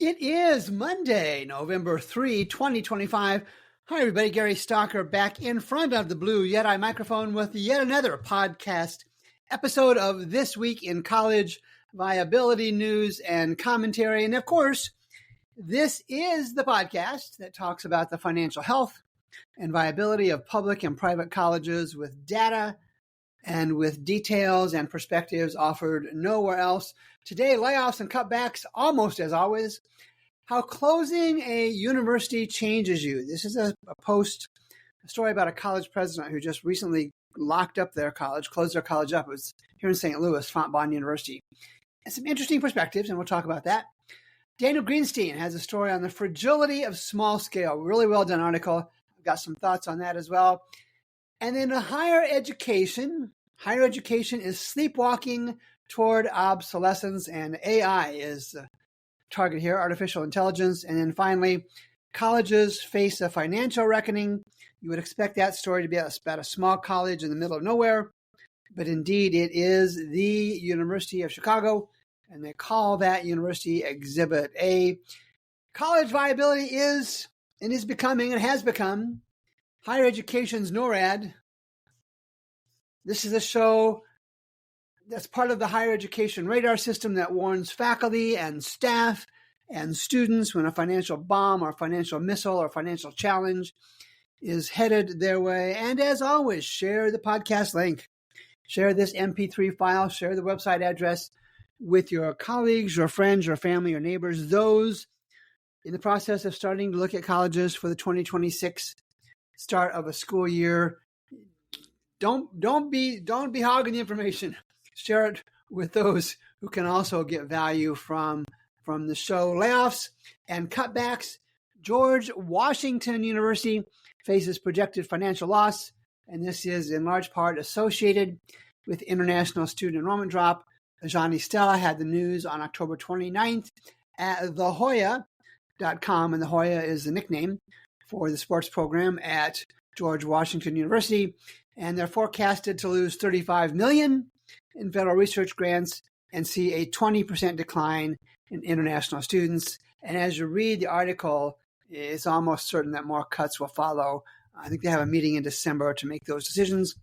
It is Monday, November 3, 2025. Hi, everybody. Gary Stalker back in front of the Blue Yeti microphone with yet another podcast episode of This Week in College Viability News and Commentary. And of course, this is the podcast that talks about the financial health and viability of public and private colleges with data and with details and perspectives offered nowhere else. Today, layoffs and cutbacks, almost as always. How closing a university changes you. This is a story about a college president who just recently locked up their college, closed their college up. It was here in St. Louis, Fontbonne University. And some interesting perspectives, and we'll talk about that. Daniel Greenstein has a story on the fragility of small scale. Really well done article. I've got some thoughts on that as well. And then higher education. Higher education is sleepwalking toward obsolescence, and AI is the target here, artificial intelligence. And then finally, colleges face a financial reckoning. You would expect that story to be about a small college in the middle of nowhere, but indeed it is the University of Chicago, and they call that university Exhibit A. College viability is and is becoming and has become higher education's NORAD. This is a show that's part of the higher education radar system that warns faculty and staff and students when a financial bomb or financial missile or financial challenge is headed their way. And as always, share the podcast link. Share this MP3 file. Share the website address with your colleagues, your friends, your family, your neighbors, those in the process of starting to look at colleges for the 2026 start of a school year. Don't be hogging the information. Share it with those who can also get value from the show. Layoffs and cutbacks. George Washington University faces projected financial loss, and this is in large part associated with international student enrollment drop. Johnny Stella had the news on October 29th at thehoya.com, and the Hoya is the nickname for the sports program at George Washington University, and they're forecasted to lose $35 million in federal research grants and see a 20% decline in international students. And as you read the article, it's almost certain that more cuts will follow. I think they have a meeting in December to make those decisions.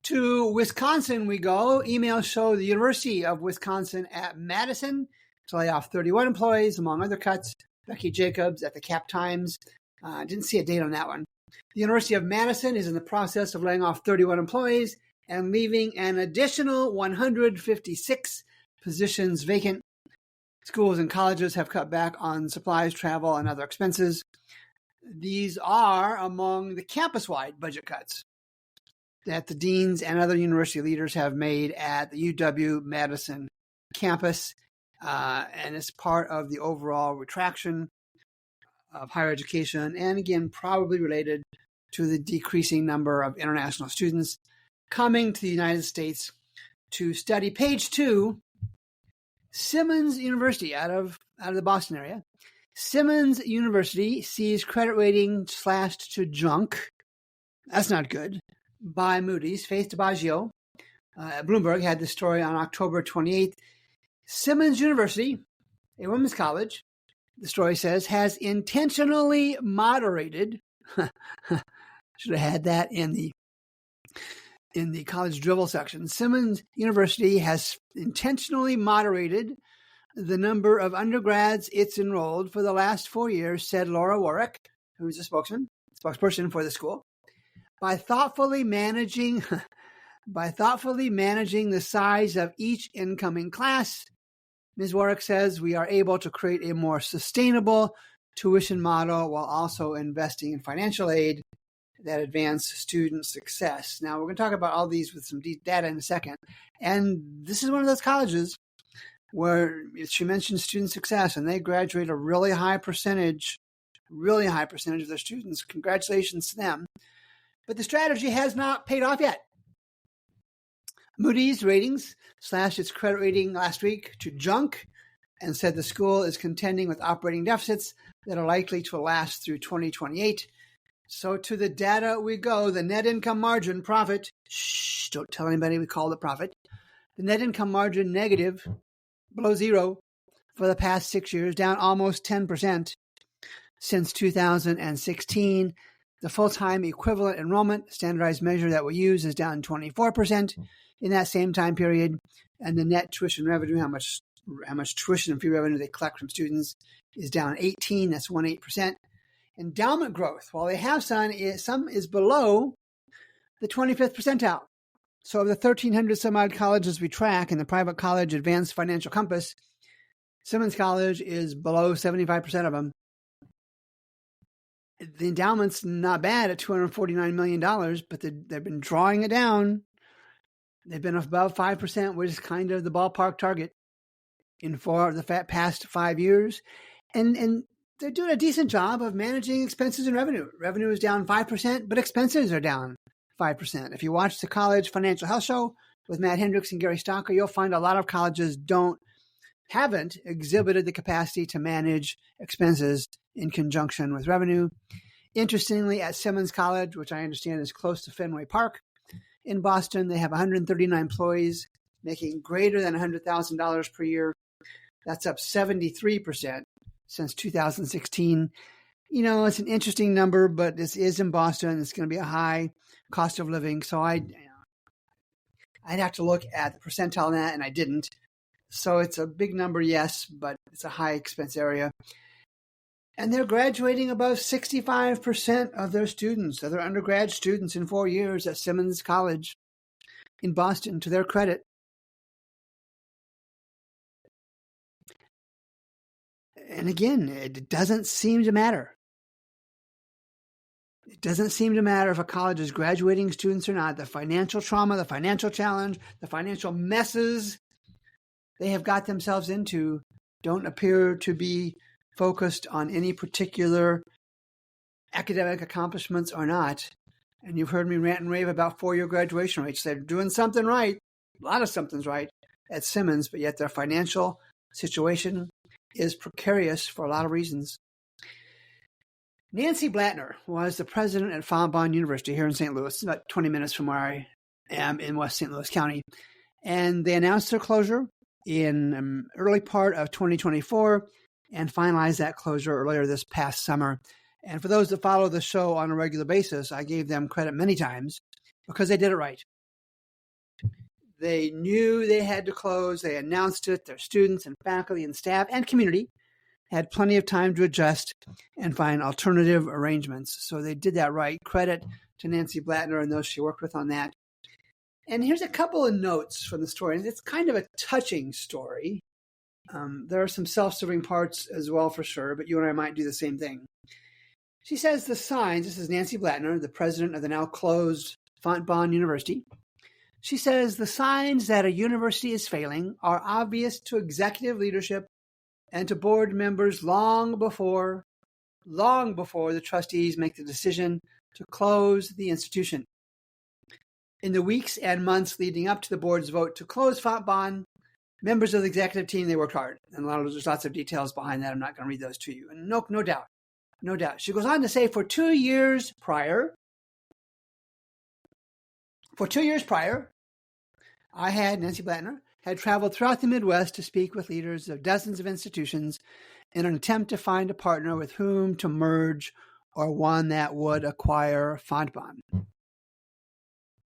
To Wisconsin we go. Emails show the University of Wisconsin at Madison to lay off 31 employees, among other cuts. Becky Jacobs at the Cap Times. Didn't see a date on that one. The University of Madison is in the process of laying off 31 employees and leaving an additional 156 positions vacant. Schools and colleges have cut back on supplies, travel, and other expenses. These are among the campus-wide budget cuts that the deans and other university leaders have made at the UW-Madison campus, and it's part of the overall retraction of higher education, and again, probably related to the decreasing number of international students coming to the United States to study. Page 2, Simmons University out of the Boston area. Simmons University sees credit rating slashed to junk. That's not good. By Moody's. Faith DiBaggio, Bloomberg, had this story on October 28th. Simmons University, a women's college, the story says, has intentionally moderated. Should have had that in the college drivel section. Simmons University has intentionally moderated the number of undergrads it's enrolled for the last 4 years, said Laura Warwick, who's a spokesperson for the school, by thoughtfully managing the size of each incoming class. Ms. Warwick says we are able to create a more sustainable tuition model while also investing in financial aid that advance student success. Now, we're going to talk about all these with some data in a second. And this is one of those colleges where she mentioned student success, and they graduate a really high percentage of their students. Congratulations to them. But the strategy has not paid off yet. Moody's ratings slashed its credit rating last week to junk and said the school is contending with operating deficits that are likely to last through 2028. So to the data we go. The net income margin profit, don't tell anybody we called it profit. The net income margin negative, below zero, for the past 6 years, down almost 10% since 2016. The full-time equivalent enrollment, standardized measure that we use, is down 24% in that same time period. And the net tuition revenue, how much tuition and fee revenue they collect from students, is down 18%. That's 18%. Endowment growth, while they have some is below the 25th percentile. So of the 1,300 some odd colleges we track in the private college advanced financial compass, Simmons College is below 75% of them. The endowment's not bad at $249 million, but they've been drawing it down. They've been above 5%, which is kind of the ballpark target for the past 5 years. And they're doing a decent job of managing expenses and revenue. Revenue is down 5%, but expenses are down 5%. If you watch the College Financial Health Show with Matt Hendricks and Gary Stocker, you'll find a lot of colleges haven't exhibited the capacity to manage expenses in conjunction with revenue. Interestingly, at Simmons College, which I understand is close to Fenway Park in Boston, they have 139 employees making greater than $100,000 per year. That's up 73% since 2016. It's an interesting number, but this is in Boston. It's going to be a high cost of living. So I'd have to look at the percentile on that, and I didn't. So it's a big number, yes, but it's a high expense area. And they're graduating above 65% of their students, of their undergrad students, in 4 years at Simmons College in Boston, to their credit. And again, it doesn't seem to matter. It doesn't seem to matter if a college is graduating students or not. The financial trauma, the financial challenge, the financial messes they have got themselves into don't appear to be focused on any particular academic accomplishments or not. And you've heard me rant and rave about 4-year graduation rates. They're doing something right, a lot of something's right at Simmons, but yet their financial situation is precarious for a lot of reasons. Nancy Blattner was the president at Fontbonne University here in St. Louis, about 20 minutes from where I am in West St. Louis County. And they announced their closure in early part of 2024 and finalized that closure earlier this past summer. And for those that follow the show on a regular basis, I gave them credit many times because they did it right. They knew they had to close. They announced it. Their students and faculty and staff and community had plenty of time to adjust and find alternative arrangements. So they did that right. Credit to Nancy Blattner and those she worked with on that. And here's a couple of notes from the story. It's kind of a touching story. There are some self-serving parts as well, for sure, but you and I might do the same thing. She says the signs, this is Nancy Blattner, the president of the now closed Fontbonne University. She says the signs that a university is failing are obvious to executive leadership and to board members long before the trustees make the decision to close the institution. In the weeks and months leading up to the board's vote to close Fontbonne, members of the executive team, they worked hard. And there's lots of details behind that. I'm not going to read those to you. And no doubt. She goes on to say for 2 years prior, Nancy Blattner had traveled throughout the Midwest to speak with leaders of dozens of institutions in an attempt to find a partner with whom to merge or one that would acquire Fontbonne.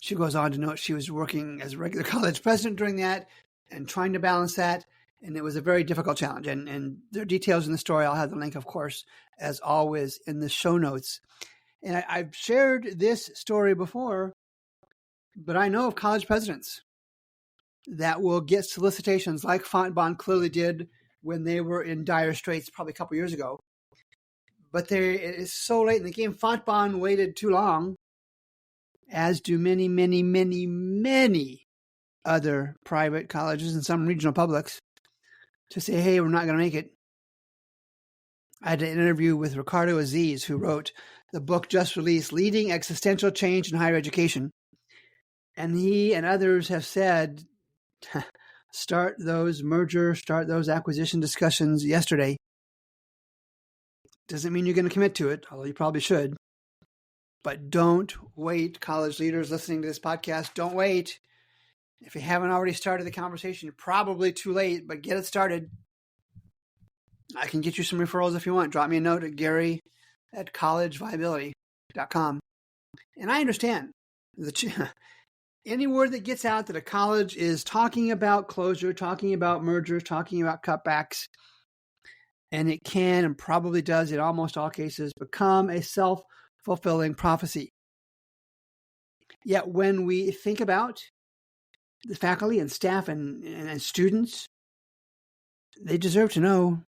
She goes on to note she was working as a regular college president during that and trying to balance that, and it was a very difficult challenge. And there are details in the story. I'll have the link, of course, as always, in the show notes. And I've shared this story before, but I know of college presidents that will get solicitations like Fontbonne clearly did when they were in dire straits probably a couple years ago. But it is so late in the game. Fontbonne waited too long, as do many, many, many, many other private colleges and some regional publics, to say, hey, we're not going to make it. I had an interview with Ricardo Aziz, who wrote the book just released, Leading Existential Change in Higher Education. And he and others have said, start those acquisition discussions yesterday. Doesn't mean you're going to commit to it, although you probably should. But don't wait, college leaders listening to this podcast. Don't wait. If you haven't already started the conversation, you're probably too late, but get it started. I can get you some referrals if you want. Drop me a note at gary@collegeviability.com. And I understand any word that gets out that a college is talking about closure, talking about mergers, talking about cutbacks, and it can and probably does in almost all cases become a self-fulfilling prophecy. Yet when we think about the faculty and staff and students, they deserve to know.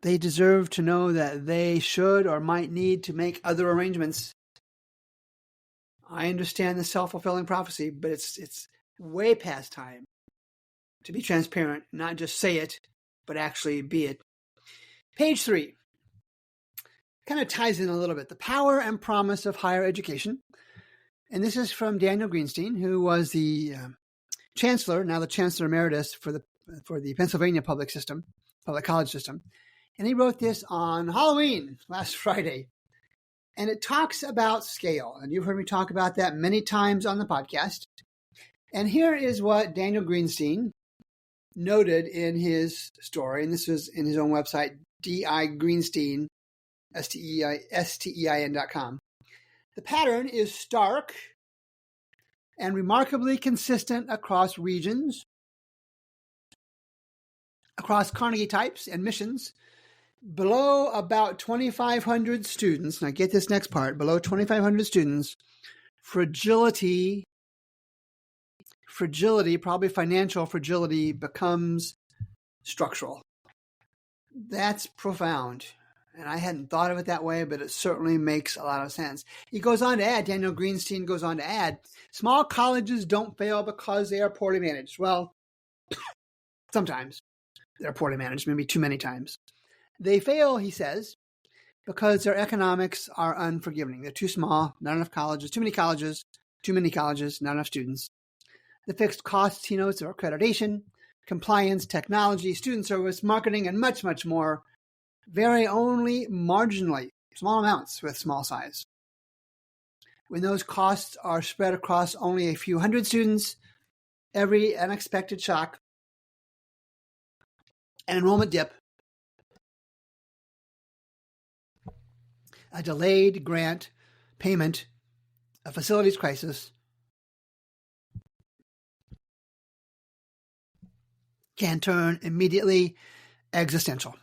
They deserve to know that they should or might need to make other arrangements. I understand the self-fulfilling prophecy, but it's way past time to be transparent, not just say it, but actually be it. Page 3 kind of ties in a little bit. The power and promise of higher education. And this is from Daniel Greenstein, who was the chancellor, now the chancellor emeritus for the Pennsylvania public college system. And he wrote this on Halloween last Friday. And it talks about scale. And you've heard me talk about that many times on the podcast. And here is what Daniel Greenstein noted in his story. And this was in his own website, D.I.Greenstein, Stein.com. The pattern is stark and remarkably consistent across regions, across Carnegie types and missions. Below about 2,500 students, now get this next part, below 2,500 students, fragility, probably financial fragility, becomes structural. That's profound. And I hadn't thought of it that way, but it certainly makes a lot of sense. He goes on to add, Daniel Greenstein goes on to add, small colleges don't fail because they are poorly managed. Well, sometimes they're poorly managed, maybe too many times. They fail, he says, because their economics are unforgiving. They're too small, not enough colleges, too many colleges, not enough students. The fixed costs, he notes, are accreditation, compliance, technology, student service, marketing, and much, much more vary only marginally, small amounts with small size. When those costs are spread across only a few hundred students, every unexpected shock, an enrollment dip, a delayed grant payment, a facilities crisis, can turn immediately existential.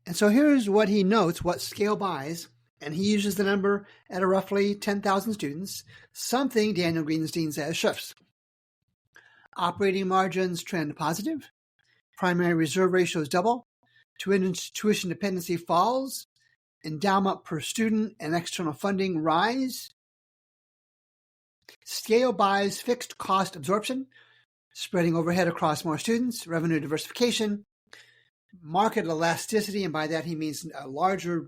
And so here's what he notes, what scale buys, and he uses the number at a roughly 10,000 students, something Daniel Greenstein says shifts. Operating margins trend positive, primary reserve ratios double, tuition dependency falls, endowment per student and external funding rise. Scale buys fixed cost absorption, spreading overhead across more students, revenue diversification, market elasticity, and by that he means a larger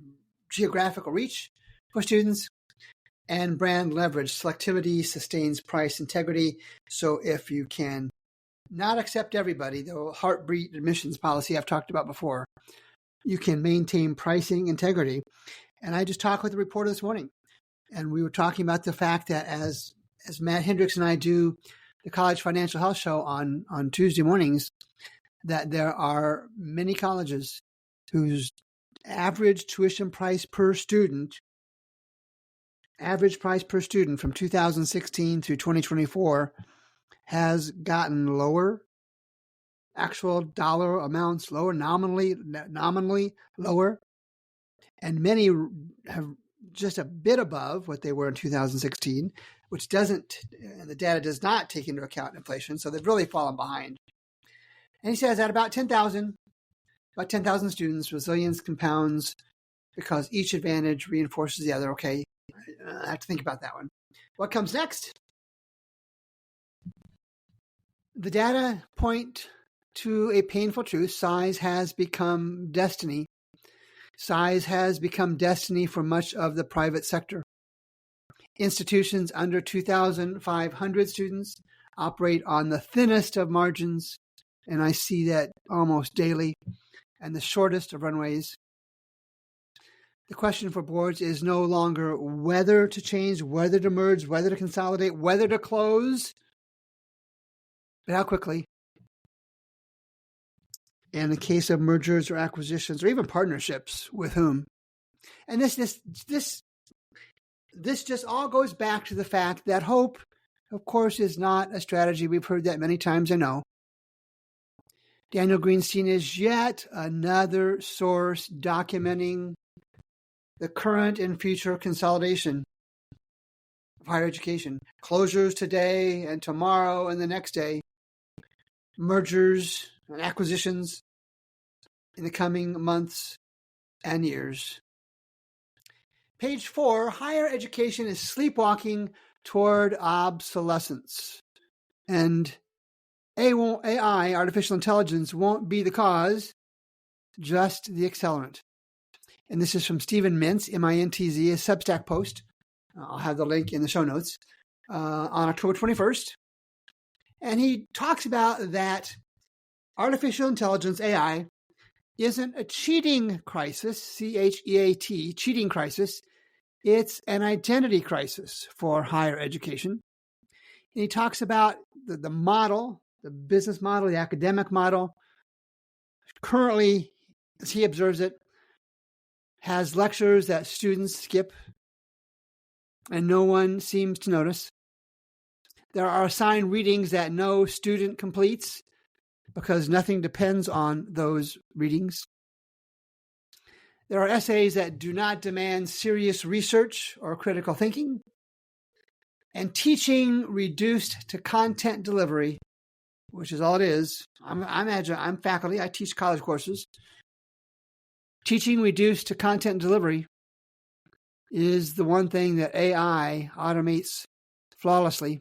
geographical reach for students, and brand leverage. Selectivity sustains price integrity. So if you can not accept everybody, the heartbeat admissions policy I've talked about before, you can maintain pricing integrity. And I just talked with a reporter this morning, and we were talking about the fact that as Matt Hendricks and I do the College Financial Health Show on Tuesday mornings, that there are many colleges whose average tuition price per student from 2016 through 2024 has gotten lower, actual dollar amounts lower, nominally lower, and many have just a bit above what they were in 2016, which the data does not take into account inflation, so they've really fallen behind. And he says at about 10,000 students, resilience compounds because each advantage reinforces the other. Okay, I have to think about that one. What comes next? The data point to a painful truth. Size has become destiny. Size has become destiny for much of the private sector. Institutions under 2,500 students operate on the thinnest of margins, and I see that almost daily, and the shortest of runways. The question for boards is no longer whether to change, whether to merge, whether to consolidate, whether to close, but how quickly. in the case of mergers or acquisitions or even partnerships, with whom. And this just all goes back to the fact that hope, of course, is not a strategy. We've heard that many times, I know. Daniel Greenstein is yet another source documenting the current and future consolidation of higher education. Closures today and tomorrow and the next day. Mergers and acquisitions in the coming months and years. Page 4, higher education is sleepwalking toward obsolescence. And AI, artificial intelligence, won't be the cause, just the accelerant. And this is from Stephen Mintz, M-I-N-T-Z, a Substack post. I'll have the link in the show notes, on October 21st. And he talks about that artificial intelligence, AI, isn't a cheating crisis, C-H-E-A-T, cheating crisis. It's an identity crisis for higher education. And he talks about the model, the business model, the academic model. Currently, as he observes it, has lectures that students skip and no one seems to notice. There are assigned readings that no student completes because nothing depends on those readings. There are essays that do not demand serious research or critical thinking. And teaching reduced to content delivery, which is all it is. I'm faculty. I teach college courses. Teaching reduced to content delivery is the one thing that AI automates flawlessly.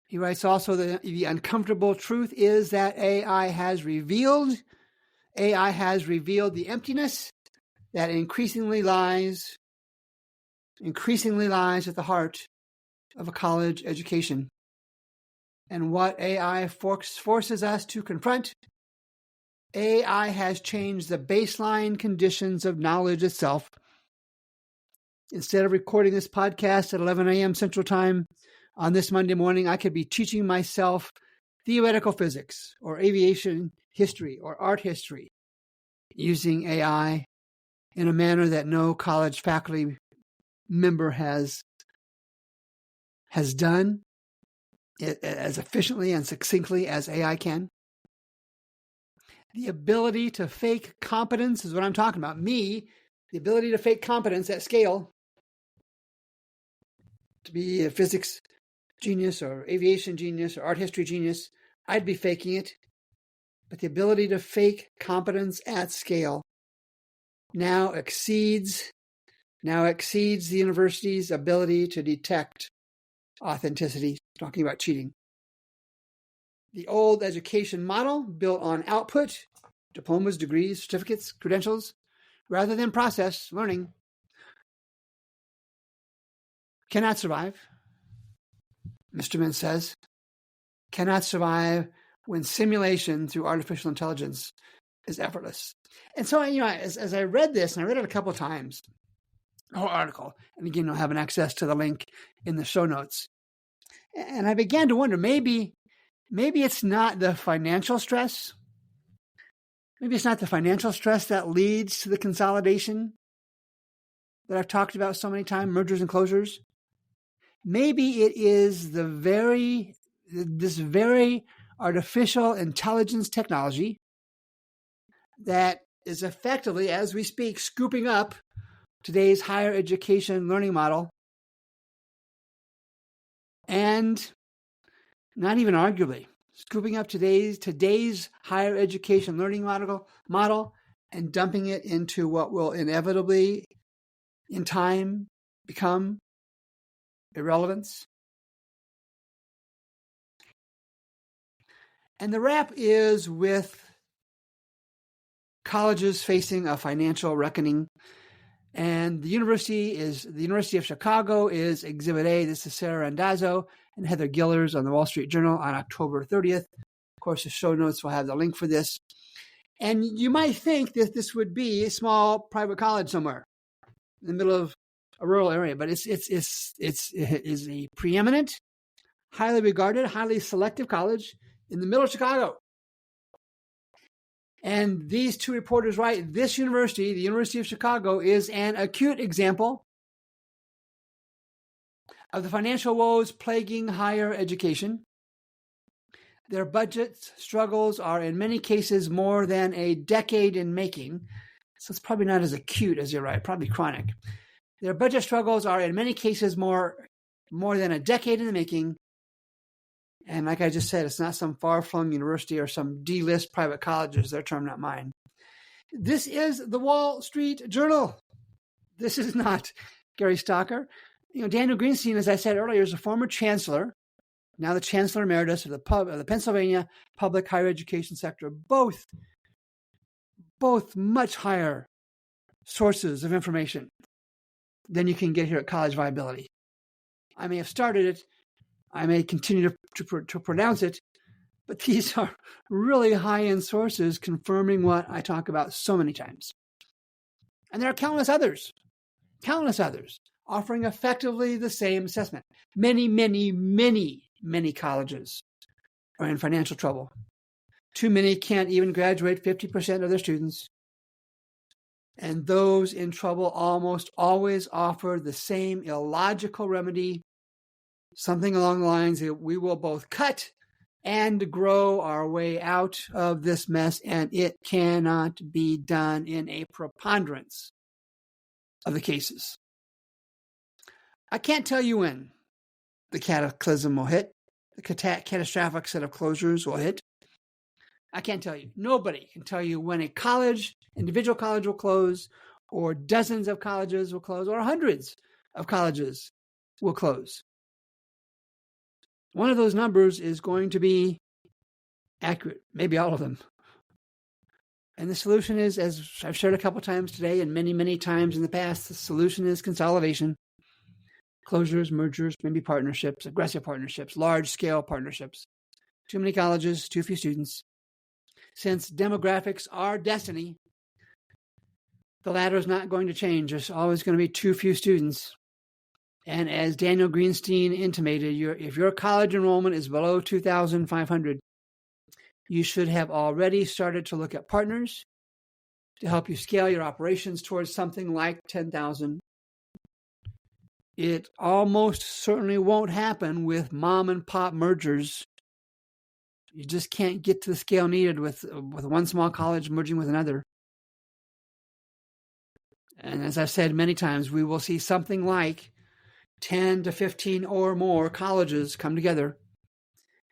He writes also that the uncomfortable truth is that AI has revealed the emptiness that increasingly lies at the heart of a college education. And what AI forces us to confront, AI has changed the baseline conditions of knowledge itself. Instead of recording this podcast at 11 a.m. Central Time on this Monday morning, I could be teaching myself theoretical physics or aviation history or art history using AI in a manner that no college faculty member has done it as efficiently and succinctly as AI can. The ability to fake competence is what I'm talking about. The ability to fake competence at scale, to be a physics genius or aviation genius or art history genius, I'd be faking it. But the ability to fake competence at scale now exceeds the university's ability to detect authenticity, talking about cheating. The old education model built on output, diplomas, degrees, certificates, credentials, rather than process, learning, cannot survive, Mr. Mintz says, cannot survive when simulation through artificial intelligence is effortless. And so, as I read this, and I read it a couple of times, the whole article, and again, you'll have an access to the link in the show notes. And I began to wonder, maybe it's not the financial stress. Maybe it's not the financial stress that leads to the consolidation that I've talked about so many times, mergers and closures. Maybe it is this very artificial intelligence technology that is effectively, as we speak, scooping up today's higher education learning model, and not even arguably, scooping up today's higher education learning model and dumping it into what will inevitably, in time, become irrelevance. And the wrap is with colleges facing a financial reckoning. And the University of Chicago is Exhibit A. This is Sarah Randazzo and Heather Gillers on the Wall Street Journal on October 30th. Of course, the show notes will have the link for this. And you might think that this would be a small private college somewhere in the middle of a rural area, but it is a preeminent, highly regarded, highly selective college in the middle of Chicago. And these two reporters write, this university, the University of Chicago, is an acute example of the financial woes plaguing higher education. Their budget struggles are in many cases more than a decade in making. So it's probably not as acute as you're right, probably chronic. Their budget struggles are in many cases more than a decade in the making. And like I just said, it's not some far-flung university or some D-list private colleges, their term, not mine. This is the Wall Street Journal. This is not Gary Stocker. Daniel Greenstein, as I said earlier, is a former chancellor, now the Chancellor Emeritus of the Pennsylvania public higher education sector, both much higher sources of information than you can get here at College Viability. I may have started it. I may continue to pronounce it, but these are really high-end sources confirming what I talk about so many times. And there are countless others, offering effectively the same assessment. Many, many, many, many colleges are in financial trouble. Too many can't even graduate 50% of their students. And those in trouble almost always offer the same illogical remedy, something along the lines that we will both cut and grow our way out of this mess, and it cannot be done in a preponderance of the cases. I can't tell you when the cataclysm will hit, the catastrophic set of closures will hit. I can't tell you. Nobody can tell you when a individual college will close, or dozens of colleges will close, or hundreds of colleges will close. One of those numbers is going to be accurate, maybe all of them. And the solution is, as I've shared a couple times today and many, many times in the past, the solution is consolidation. Closures, mergers, maybe partnerships, aggressive partnerships, large-scale partnerships. Too many colleges, too few students. Since demographics are destiny, the latter is not going to change. There's always going to be too few students. And as Daniel Greenstein intimated, if your college enrollment is below 2,500, you should have already started to look at partners to help you scale your operations towards something like 10,000. It almost certainly won't happen with mom and pop mergers. You just can't get to the scale needed with one small college merging with another. And as I've said many times, we will see something like 10 to 15 or more colleges come together.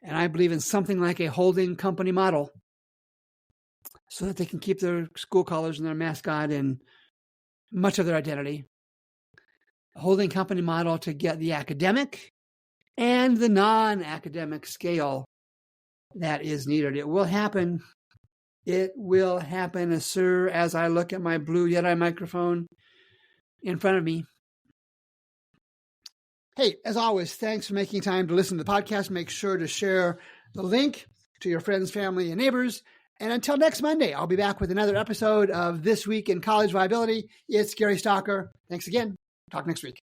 And I believe in something like a holding company model so that they can keep their school colors and their mascot and much of their identity. A holding company model to get the academic and the non-academic scale that is needed. It will happen. It will happen, as I look at my blue Yeti microphone in front of me. Hey, as always, thanks for making time to listen to the podcast. Make sure to share the link to your friends, family, and neighbors. And until next Monday, I'll be back with another episode of This Week in College Viability. It's Gary Stocker. Thanks again. Talk next week.